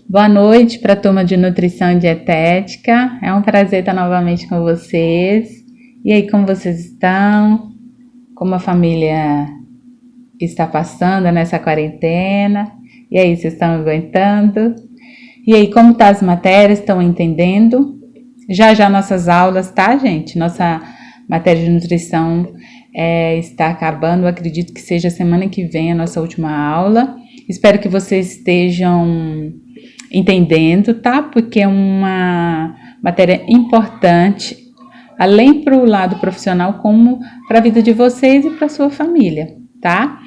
Boa noite para a turma de Nutrição e Dietética. É um prazer estar novamente com vocês. E aí, como vocês estão? Como a família está passando nessa quarentena? E aí, vocês estão aguentando? E aí, como tá as matérias? Estão entendendo? Já nossas aulas, tá, gente? Nossa matéria de nutrição está acabando. Eu acredito que seja semana que vem a nossa última aula. Espero que vocês estejam entendendo, tá? Porque é uma matéria importante, além para o lado profissional, como para a vida de vocês e para a sua família, tá?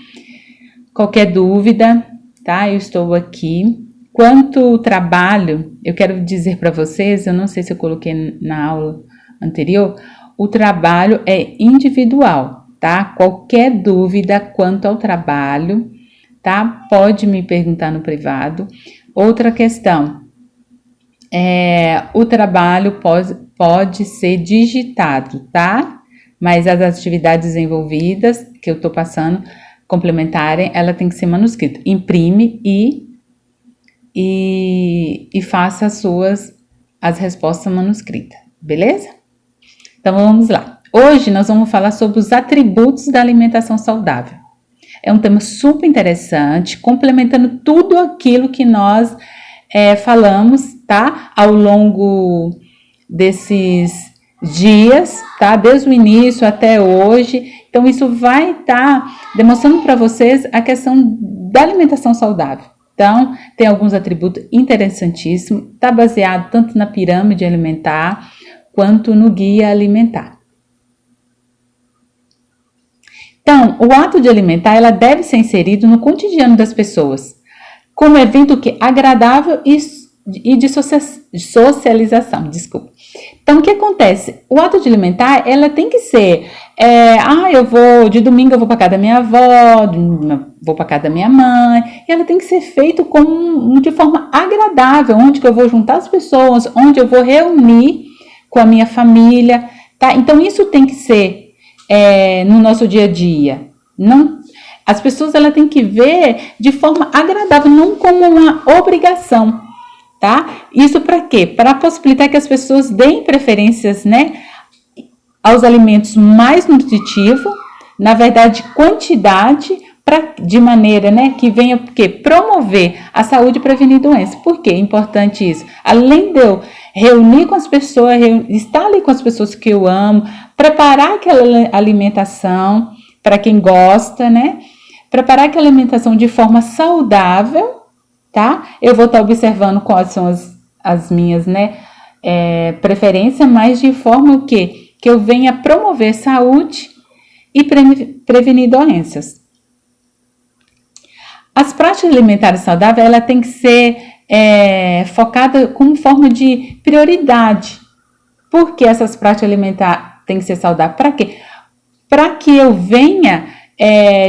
Qualquer dúvida, tá? Eu estou aqui. Quanto ao trabalho, eu quero dizer para vocês, eu não sei se eu coloquei na aula anterior, o trabalho é individual, tá? Qualquer dúvida quanto ao trabalho, tá? Pode me perguntar no privado. Outra questão, o trabalho pode ser digitado, tá? Mas as atividades envolvidas que eu tô passando, complementarem, ela tem que ser manuscrita. Imprime e faça as respostas manuscritas, beleza? Então vamos lá. Hoje nós vamos falar sobre os atributos da alimentação saudável. É um tema super interessante, complementando tudo aquilo que nós falamos, tá? Ao longo desses dias, tá? Desde o início até hoje. Então, isso vai estar demonstrando para vocês a questão da alimentação saudável. Então, tem alguns atributos interessantíssimos, tá baseado tanto na pirâmide alimentar quanto no guia alimentar. Então, o ato de alimentar, ela deve ser inserido no cotidiano das pessoas, como evento agradável e de socialização, desculpa. Então, o que acontece? O ato de alimentar, ela tem que ser, de domingo eu vou para casa da minha avó, vou para casa da minha mãe, e ela tem que ser feito de forma agradável, onde que eu vou juntar as pessoas, onde eu vou reunir com a minha família, tá? Então, isso tem que ser no nosso dia a dia. As pessoas ela têm que ver de forma agradável, não como uma obrigação, tá? Isso para quê? Para possibilitar que as pessoas deem preferências, né, aos alimentos mais nutritivos, na verdade, quantidade, de maneira, né, que venha promover a saúde e prevenir doenças. Por que é importante isso? Além de eu reunir com as pessoas, estar ali com as pessoas que eu amo, preparar aquela alimentação para quem gosta, né? Preparar aquela alimentação de forma saudável, tá? Eu vou estar observando quais são as minhas, né, preferências, mas de forma que eu venha promover saúde e prevenir doenças. As práticas alimentares saudáveis, ela tem que ser focada como forma de prioridade. Por que essas práticas alimentares têm que ser saudáveis? Para quê? Para que eu venha,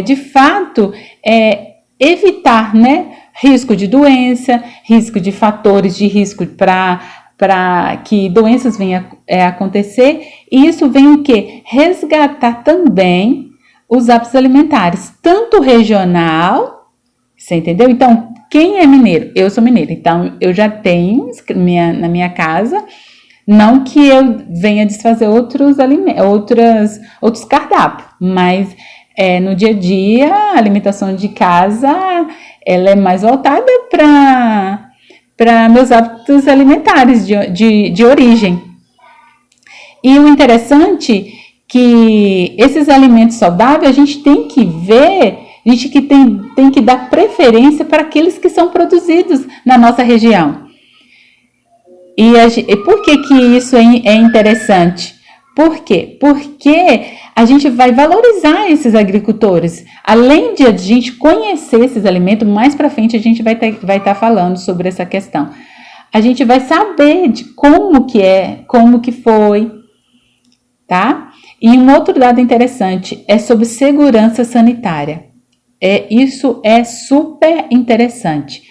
de fato, evitar, né, risco de doença, risco de fatores de risco para que doenças venham a acontecer. E isso vem o quê? Resgatar também os hábitos alimentares, tanto regional. Você entendeu? Então, quem é mineiro? Eu sou mineira, então eu já tenho na minha casa, não que eu venha desfazer outros cardápios, mas no dia a dia, a alimentação de casa, ela é mais voltada para meus hábitos alimentares de origem. E o interessante é que esses alimentos saudáveis, a gente tem que ver, a gente tem que dar preferência para aqueles que são produzidos na nossa região. E por que isso é interessante? Por quê? Porque a gente vai valorizar esses agricultores. Além de a gente conhecer esses alimentos, mais para frente a gente vai estar falando sobre essa questão. A gente vai saber de como que é, como que foi, tá? E um outro dado interessante é sobre segurança sanitária. Isso é super interessante,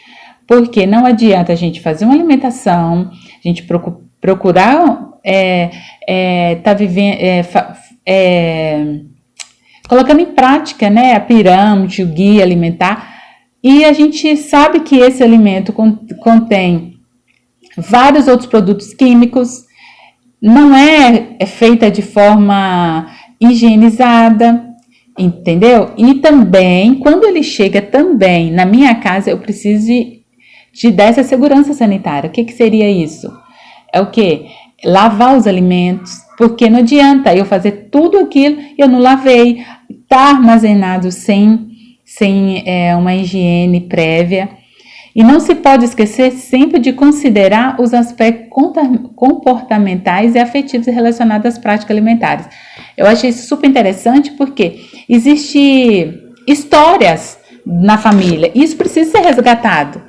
porque não adianta a gente fazer uma alimentação, a gente procurar colocando em prática, né, a pirâmide, o guia alimentar, E a gente sabe que esse alimento contém vários outros produtos químicos, não é feita de forma higienizada, entendeu? E também, quando ele chega também na minha casa, eu preciso de dar essa segurança sanitária. O que seria isso? É o quê? Lavar os alimentos, porque não adianta eu fazer tudo aquilo e eu não lavei, tá armazenado sem uma higiene prévia. E não se pode esquecer sempre de considerar os aspectos comportamentais e afetivos relacionados às práticas alimentares. Eu achei isso super interessante porque existem histórias na família e isso precisa ser resgatado.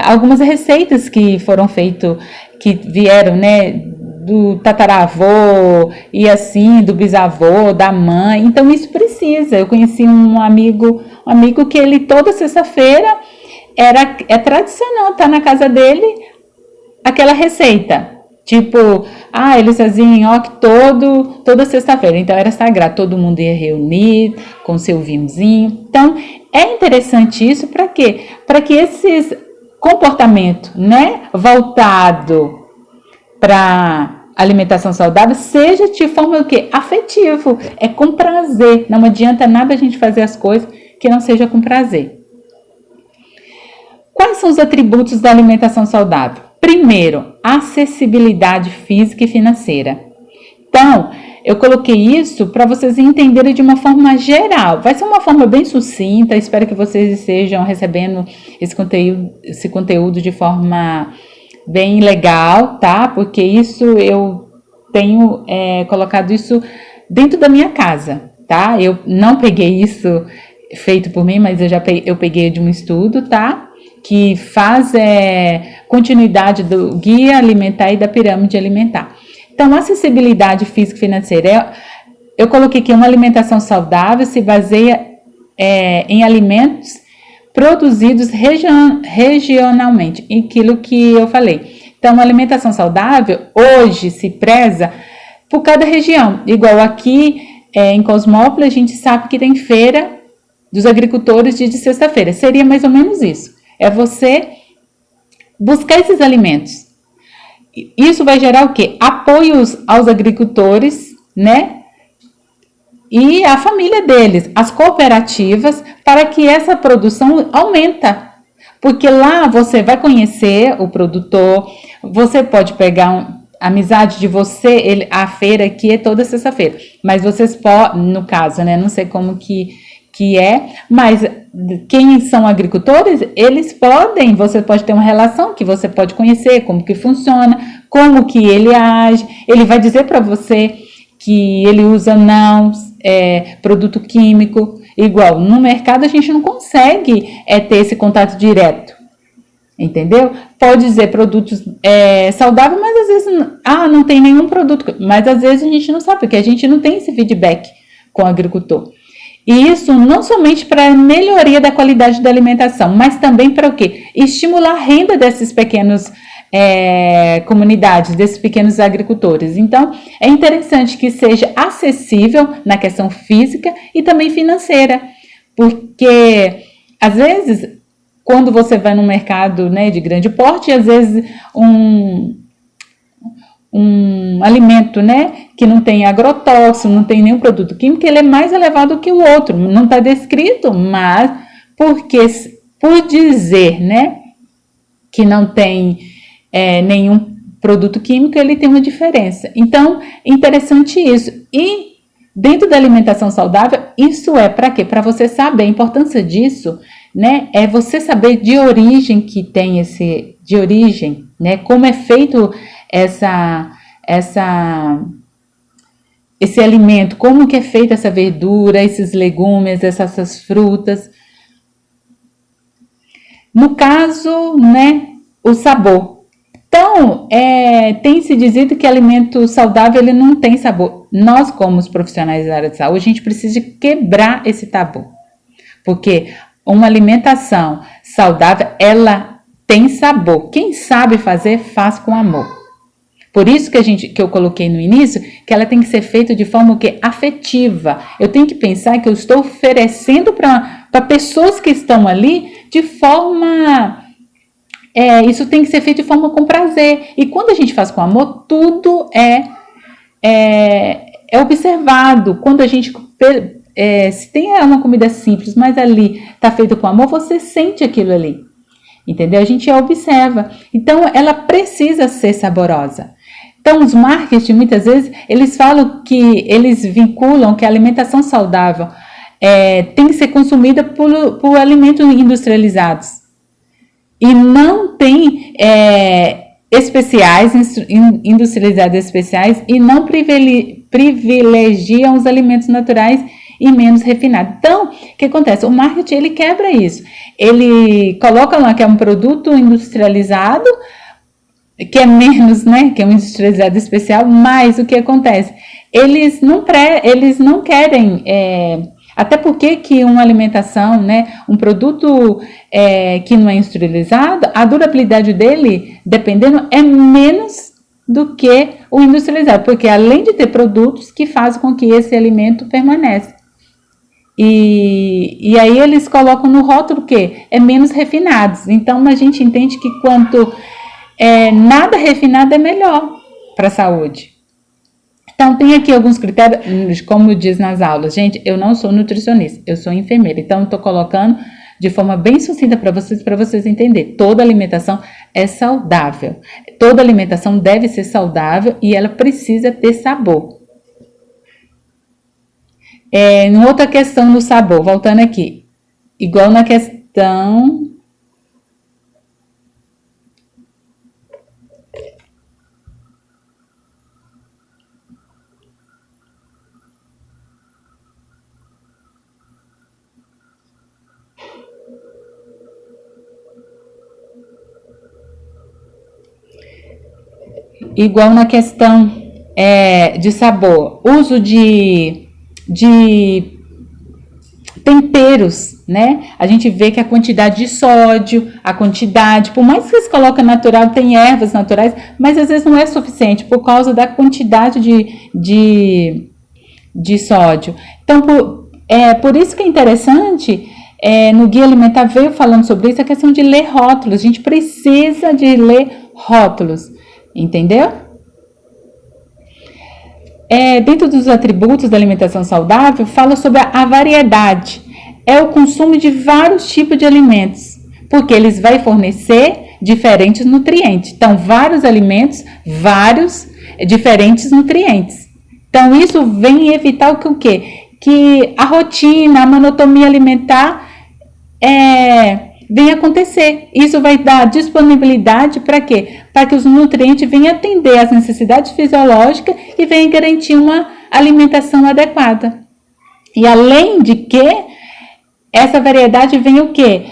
Algumas receitas que foram feitas, que vieram, né, do tataravô e assim, do bisavô, da mãe, então isso precisa. Eu conheci um amigo que ele toda sexta-feira é tradicional, tá na casa dele aquela receita. Tipo, eles faziam nhoque toda sexta-feira, então era sagrado, todo mundo ia reunir com seu vinhozinho. Então, é interessante isso para quê? Para que esses comportamento, né, voltado para alimentação saudável seja de forma o quê? Afetivo, é com prazer. Não adianta nada a gente fazer as coisas que não seja com prazer. Quais são os atributos da alimentação saudável? Primeiro, acessibilidade física e financeira. Então, eu coloquei isso para vocês entenderem de uma forma geral. Vai ser uma forma bem sucinta, espero que vocês estejam recebendo esse conteúdo de forma bem legal, tá? Porque isso eu tenho colocado isso dentro da minha casa, tá? Eu não peguei isso feito por mim, mas eu peguei de um estudo, tá? Que faz continuidade do guia alimentar e da pirâmide alimentar. Então, acessibilidade física e financeira. Eu coloquei que uma alimentação saudável se baseia em alimentos produzidos regionalmente, aquilo que eu falei. Então, uma alimentação saudável hoje se preza por cada região. Igual aqui em Cosmópolis, a gente sabe que tem feira dos agricultores de sexta-feira. Seria mais ou menos isso. É você buscar esses alimentos. Isso vai gerar o quê? Apoios aos agricultores, né? E a família deles, as cooperativas, para que essa produção aumenta. Porque lá você vai conhecer o produtor, você pode pegar amizade de você, a feira aqui é toda sexta-feira. Mas vocês podem, no caso, né? Não sei como que mas quem são agricultores, você pode ter uma relação que você pode conhecer, como que funciona, como que ele age, ele vai dizer para você que ele usa não produto químico, igual no mercado a gente não consegue ter esse contato direto, entendeu? Pode dizer produtos saudáveis, mas às vezes não tem nenhum produto, mas às vezes a gente não sabe, porque a gente não tem esse feedback com o agricultor. E isso não somente para a melhoria da qualidade da alimentação, mas também para o quê? Estimular a renda desses pequenos comunidades, desses pequenos agricultores. Então, é interessante que seja acessível na questão física e também financeira, porque às vezes, quando você vai no mercado, né, de grande porte, às vezes um alimento, né, que não tem agrotóxico, não tem nenhum produto químico, ele é mais elevado que o outro. Não está descrito, mas por dizer, né, que não tem nenhum produto químico, ele tem uma diferença. Então, interessante isso. E dentro da alimentação saudável, isso é para quê? Para você saber a importância disso, né? É você saber de origem que tem de origem, né? Como é feito esse alimento, como que é feita essa verdura, esses legumes, essas frutas. No caso, né, o sabor. Então, tem se dizido que alimento saudável ele não tem sabor. Nós, como os profissionais da área de saúde, a gente precisa quebrar esse tabu. Porque uma alimentação saudável, ela tem sabor. Quem sabe fazer, faz com amor. Por isso que eu coloquei no início, que ela tem que ser feita de forma o quê? Afetiva. Eu tenho que pensar que eu estou oferecendo para pessoas que estão ali de forma... isso tem que ser feito de forma com prazer. E quando a gente faz com amor, tudo é observado. Quando a gente... se tem uma comida simples, mas ali está feito com amor, você sente aquilo ali. Entendeu? A gente observa. Então, ela precisa ser saborosa. Então, os marketing, muitas vezes, eles falam que eles vinculam que a alimentação saudável tem que ser consumida por alimentos industrializados. E não tem especiais, industrializados especiais, e não privilegiam os alimentos naturais e menos refinados. Então, o que acontece? O marketing, ele quebra isso. Ele coloca lá que é um produto industrializado, que é menos, né, que é um industrializado especial, mas o que acontece? Eles não querem, até porque que uma alimentação, né, um produto que não é industrializado, a durabilidade dele, dependendo, é menos do que o industrializado, porque além de ter produtos que fazem com que esse alimento permaneça. E aí eles colocam no rótulo que é menos refinados. Então a gente entende que quanto nada refinado é melhor para a saúde. Então tem aqui alguns critérios, como diz nas aulas. Gente, eu não sou nutricionista, eu sou enfermeira. Então eu estou colocando de forma bem sucinta para vocês entenderem. Toda alimentação é saudável. Toda alimentação deve ser saudável e ela precisa ter sabor. Outra questão do sabor, voltando aqui, igual na questão de sabor, uso de temperos, né? A gente vê que a quantidade de sódio, por mais que eles colocam natural, tem ervas naturais, mas às vezes não é suficiente por causa da quantidade de sódio. Então, por isso que é interessante, no Guia Alimentar veio falando sobre isso, a questão de ler rótulos. A gente precisa de ler rótulos, entendeu? Dentro dos atributos da alimentação saudável, fala sobre a variedade. É o consumo de vários tipos de alimentos, porque eles vão fornecer diferentes nutrientes. Então, vários alimentos, vários diferentes nutrientes. Então, isso vem evitar o quê? Que a rotina, a monotonia alimentar venha acontecer. Isso vai dar disponibilidade para quê? Para que os nutrientes venham atender às necessidades fisiológicas e venham garantir uma alimentação adequada. E além de que essa variedade venha o quê?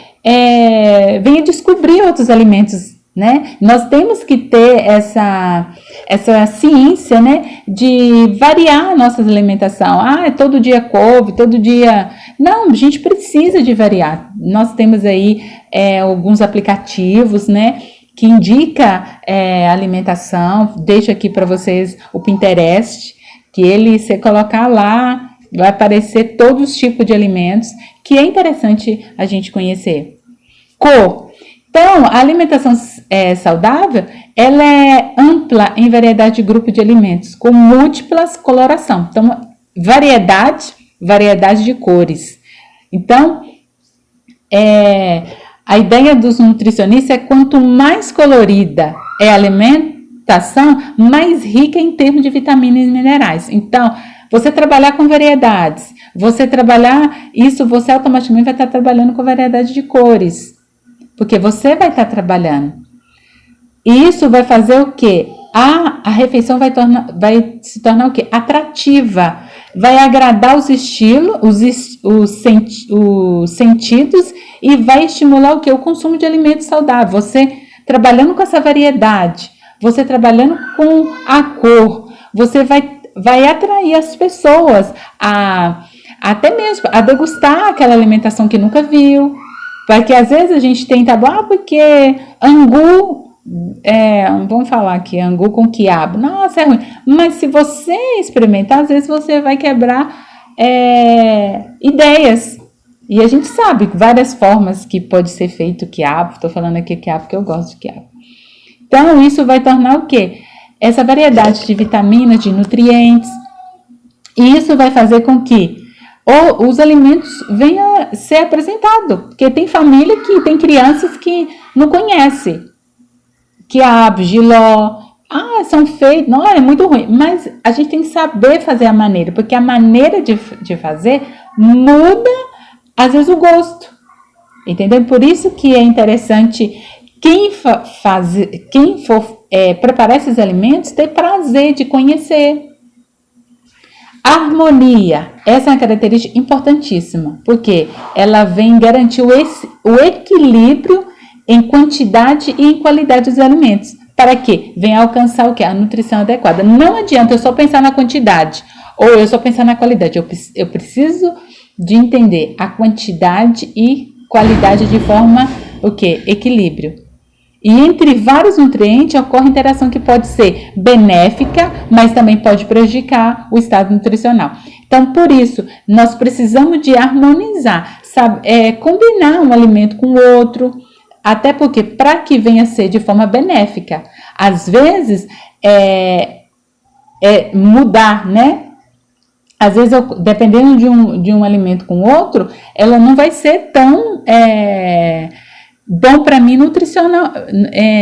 Venha descobrir outros alimentos, né? Nós temos que ter essa ciência, né, de variar a nossa alimentação. Todo dia couve, todo dia... Não, a gente precisa de variar. Nós temos aí alguns aplicativos, né, que indica alimentação. Deixo aqui para vocês o Pinterest, que você colocar lá, vai aparecer todos os tipos de alimentos, que é interessante a gente conhecer. Cor. Então, a alimentação saudável, ela é ampla em variedade de grupo de alimentos, com múltiplas colorações. Então, variedade de cores. Então, a ideia dos nutricionistas é quanto mais colorida é a alimentação, mais rica em termos de vitaminas e minerais. Então, você trabalhar com variedades, você automaticamente vai estar trabalhando com variedade de cores. Porque você vai estar trabalhando. E isso vai fazer o quê? A refeição vai se tornar o quê? Atrativa. Vai agradar os estilos, os sentidos e vai estimular o quê? O consumo de alimentos saudáveis. Você trabalhando com essa variedade, você trabalhando com a cor, você vai atrair as pessoas até mesmo a degustar aquela alimentação que nunca viu. Porque às vezes a gente tenta, porque angu vamos falar aqui, angu com quiabo. Nossa, é ruim. Mas se você experimentar, às vezes você vai quebrar ideias. E a gente sabe várias formas que pode ser feito quiabo. Estou falando aqui quiabo porque eu gosto de quiabo. Então, isso vai tornar o quê? Essa variedade de vitaminas, de nutrientes. E isso vai fazer com que os alimentos venham a ser apresentados. Porque tem família que tem crianças que não conhecem. Quiabo, jiló, são feitos, não, é muito ruim, mas a gente tem que saber fazer a maneira, porque a maneira de fazer muda, às vezes, o gosto, entendeu? Por isso que é interessante quem for preparar esses alimentos ter prazer de conhecer. Harmonia, essa é uma característica importantíssima, porque ela vem garantir o equilíbrio em quantidade e em qualidade dos alimentos. Para quê? Vem alcançar o quê? A nutrição adequada. Não adianta eu só pensar na quantidade ou eu só pensar na qualidade. Eu preciso de entender a quantidade e qualidade de forma o quê? Equilíbrio. E entre vários nutrientes ocorre interação que pode ser benéfica, mas também pode prejudicar o estado nutricional. Então, por isso, nós precisamos de harmonizar, combinar um alimento com o outro, até porque, para que venha a ser de forma benéfica, às vezes, mudar, né? Às vezes, dependendo de um alimento com outro, ela não vai ser tão bom para mim nutricional,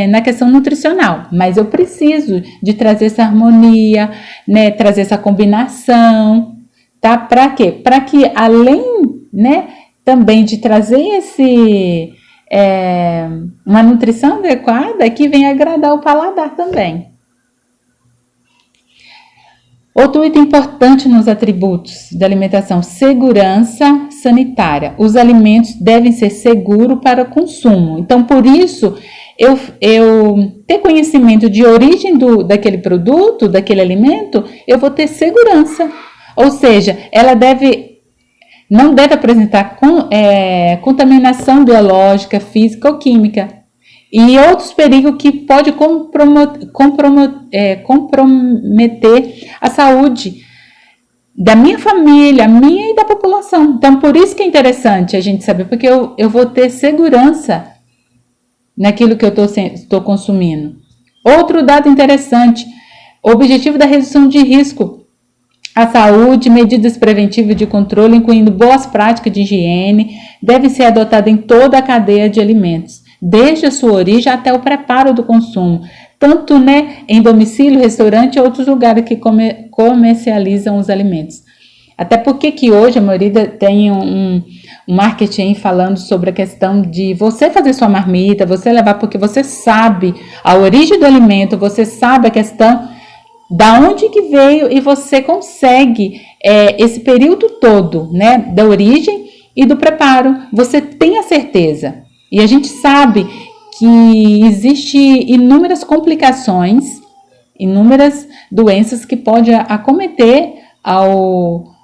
na questão nutricional. Mas eu preciso de trazer essa harmonia, né? Trazer essa combinação, tá? Para quê? Para que, além, né, também de trazer uma nutrição adequada que venha agradar o paladar também. Outro item importante nos atributos da alimentação: segurança sanitária. Os alimentos devem ser seguros para consumo. Então, por isso, eu ter conhecimento de origem daquele produto, daquele alimento, eu vou ter segurança. Ou seja, ela não deve apresentar contaminação biológica, física ou química. E outros perigos que pode comprometer a saúde da minha família, minha e da população. Então, por isso que é interessante a gente saber, porque eu vou ter segurança naquilo que eu estou consumindo. Outro dado interessante: o objetivo da redução de risco à saúde, medidas preventivas de controle, incluindo boas práticas de higiene, devem ser adotadas em toda a cadeia de alimentos, desde a sua origem até o preparo do consumo, tanto, né, em domicílio, restaurante e outros lugares que comercializam os alimentos. Até porque que hoje a maioria tem um marketing falando sobre a questão de você fazer sua marmita, você levar, porque você sabe a origem do alimento, você sabe a questão da onde que veio e você consegue esse período todo, né, da origem e do preparo, você tem a certeza. E a gente sabe que existe inúmeras complicações, inúmeras doenças que podem acometer ao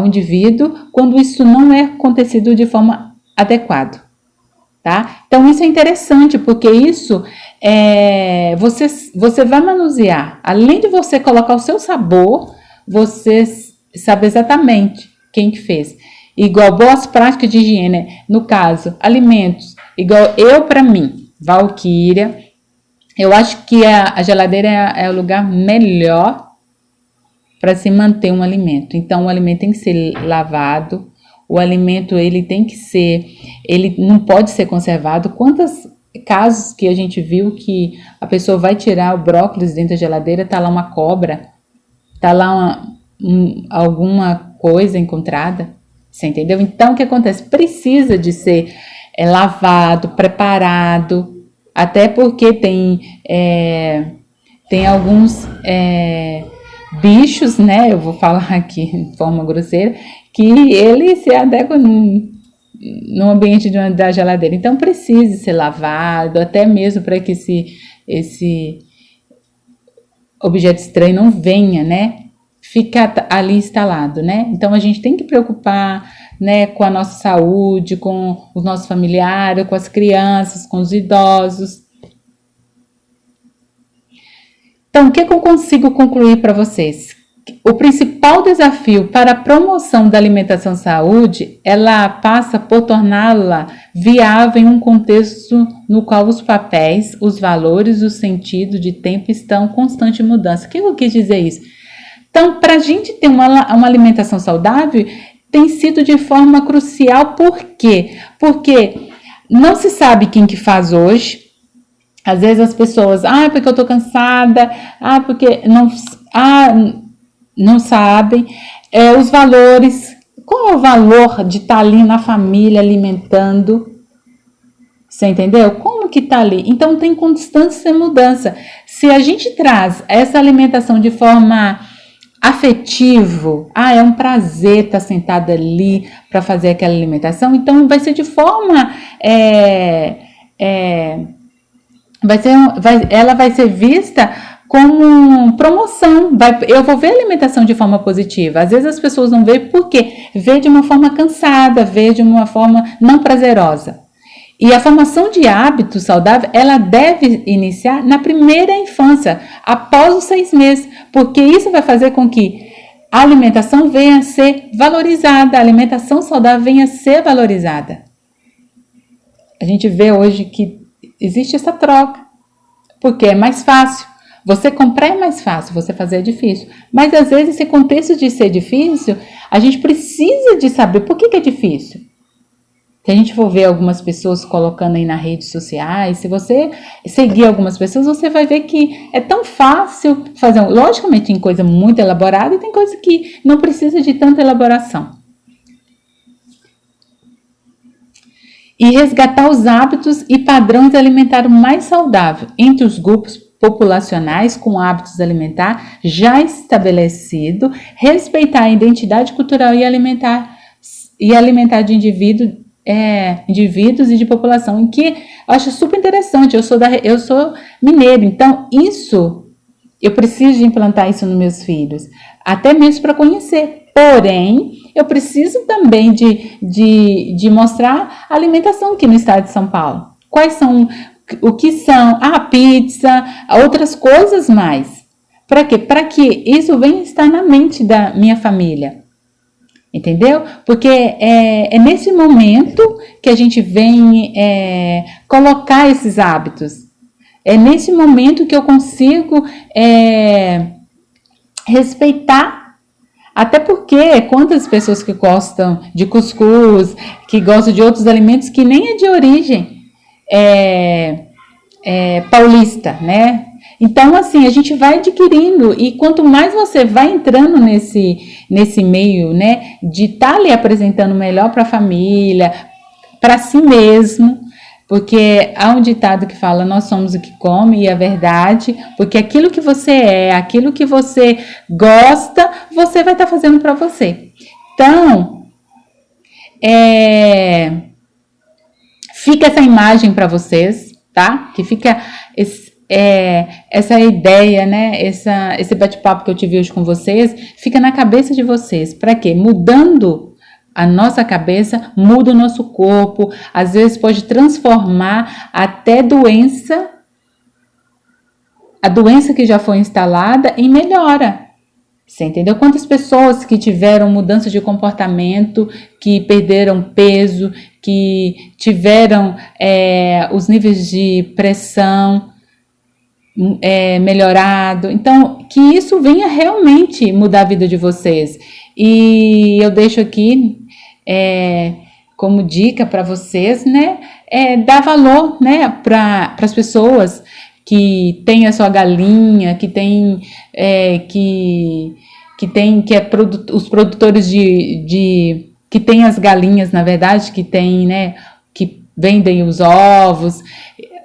indivíduo quando isso não é acontecido de forma adequada, tá? Então, isso é interessante, porque isso você vai manusear. Além de você colocar o seu sabor, você sabe exatamente quem que fez. Igual boas práticas de higiene, no caso, alimentos. Igual para mim, Valquíria, eu acho que a geladeira é o lugar melhor para se manter um alimento. Então, o alimento tem que ser lavado, o alimento ele não pode ser conservado. Quantos casos que a gente viu que a pessoa vai tirar o brócolis dentro da geladeira, tá lá uma cobra, tá lá alguma coisa encontrada, você entendeu? Então, o que acontece? Precisa de ser lavado, preparado, até porque tem alguns bichos, né? Eu vou falar aqui de forma grosseira, que ele se adequa no ambiente da geladeira. Então, precisa ser lavado, até mesmo para que esse objeto estranho não venha, né, ficar ali instalado, né? Então, a gente tem que preocupar, né, com a nossa saúde, com os nossos familiares, com as crianças, com os idosos. Então, o que eu consigo concluir para vocês? O principal desafio para a promoção da alimentação saúde, ela passa por torná-la viável em um contexto no qual os papéis, os valores, o sentido de tempo estão em constante mudança. O que eu quis dizer isso? Então, para a gente ter uma alimentação saudável, tem sido de forma crucial. Por quê? Porque não se sabe quem que faz hoje. Às vezes as pessoas, porque eu tô cansada, porque não sabem. Os valores, qual é o valor de estar ali na família alimentando? Você entendeu? Como que tá ali? Então tem constante mudança. Se a gente traz essa alimentação de forma afetivo, é um prazer estar sentada ali para fazer aquela alimentação, então vai ser de forma ela vai ser vista como promoção. Eu vou ver a alimentação de forma positiva. Às vezes as pessoas não veem porque vê de uma forma cansada, vê de uma forma não prazerosa. E a formação de hábitos saudáveis, ela deve iniciar na primeira infância, após os 6 meses, porque isso vai fazer com que a alimentação venha a ser valorizada, a alimentação saudável venha a ser valorizada. A gente vê hoje que existe essa troca, porque é mais fácil. Você comprar é mais fácil, você fazer é difícil. Mas às vezes esse contexto de ser difícil, a gente precisa de saber por que é difícil. Se a gente for ver algumas pessoas colocando aí nas redes sociais, se você seguir algumas pessoas, você vai ver que é tão fácil fazer. Logicamente tem coisa muito elaborada e tem coisa que não precisa de tanta elaboração. E resgatar os hábitos e padrões alimentares mais saudáveis entre os grupos populacionais com hábitos alimentares já estabelecido, respeitar a identidade cultural e alimentar de indivíduos e de população, em que eu acho super interessante. Eu sou mineiro, então isso eu preciso de implantar isso nos meus filhos, até mesmo para conhecer. Porém, eu preciso também de mostrar a alimentação aqui no estado de São Paulo. Quais são, o que são a pizza, outras coisas mais. Para quê? Para que isso venha estar na mente da minha família. Entendeu? Porque é nesse momento que a gente vem colocar esses hábitos. É nesse momento que eu consigo respeitar. Até porque quantas pessoas que gostam de cuscuz, que gostam de outros alimentos que nem é de origem paulista, né? Então, assim, a gente vai adquirindo, e quanto mais você vai entrando nesse meio, né, de estar ali apresentando melhor para a família, para si mesmo, porque há um ditado que fala, nós somos o que come, e é verdade, porque aquilo que você aquilo que você gosta, você vai estar fazendo para você. Então, fica essa imagem para vocês, tá? Que fica essa ideia, né? Esse bate-papo que eu tive hoje com vocês, fica na cabeça de vocês. Para quê? Mudando a nossa cabeça, muda o nosso corpo, às vezes pode transformar até a doença que já foi instalada em melhora. Você entendeu? Quantas pessoas que tiveram mudança de comportamento, que perderam peso, que tiveram os níveis de pressão melhorado. Então, que isso venha realmente mudar a vida de vocês. E eu deixo aqui como dica para vocês, né, dar valor, né, para as pessoas que têm a sua galinha, os produtores que têm as galinhas, na verdade, que tem, né, que vendem os ovos,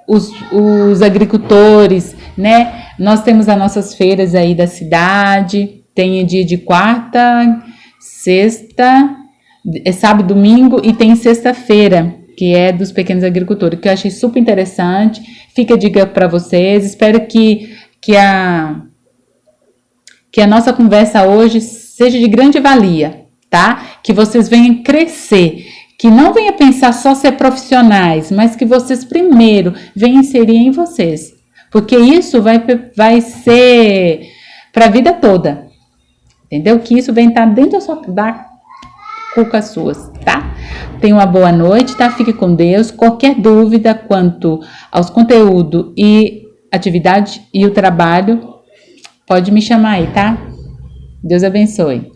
os agricultores, né? Nós temos as nossas feiras aí da cidade, tem dia de quarta, sexta, sábado, domingo, e tem sexta-feira, que é dos pequenos agricultores, que eu achei super interessante. Fica a dica para vocês. Espero que a nossa conversa hoje seja de grande valia, tá? Que vocês venham crescer, que não venha pensar só ser profissionais, mas que vocês primeiro venham inserir em vocês. Porque isso vai ser para a vida toda. Entendeu? Que isso vem estar dentro da cuca suas, tá? Tenha uma boa noite, tá? Fique com Deus. Qualquer dúvida quanto aos conteúdos e atividade e o trabalho, pode me chamar aí, tá? Deus abençoe.